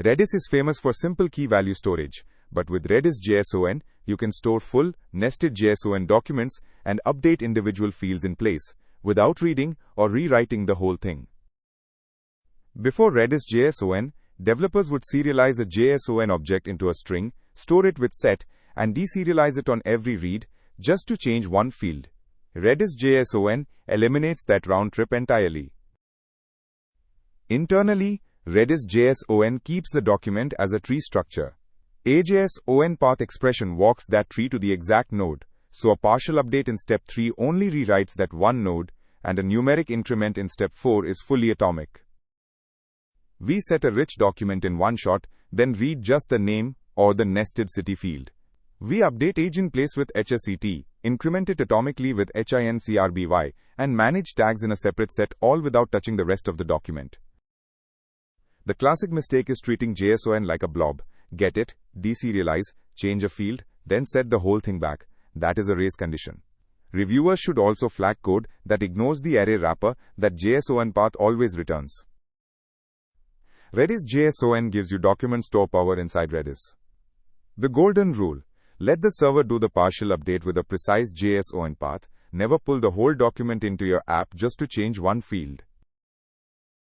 Redis is famous for simple key-value storage, but with RedisJSON, you can store full, nested JSON documents and update individual fields in place, without reading or rewriting the whole thing. Before RedisJSON, developers would serialize a JSON object into a string, store it with set, and deserialize it on every read, just to change one field. RedisJSON eliminates that round trip entirely. Internally, RedisJSON keeps the document as a tree structure. A JSONPath expression walks that tree to the exact node, so a partial update in step 3 only rewrites that one node, and a numeric increment in step 4 is fully atomic. We set a rich document in one shot, then read just the name or the nested city field. We update age in place with HSET, increment it atomically with HINCRBY, and manage tags in a separate set, all without touching the rest of the document. The classic mistake is treating JSON like a blob. Get it, deserialize, change a field, then set the whole thing back. That is a race condition. Reviewers should also flag code that ignores the array wrapper that JSONPath always returns. RedisJSON gives you document store power inside Redis. The golden rule: let the server do the partial update with a precise JSONPath. Never pull the whole document into your app just to change one field.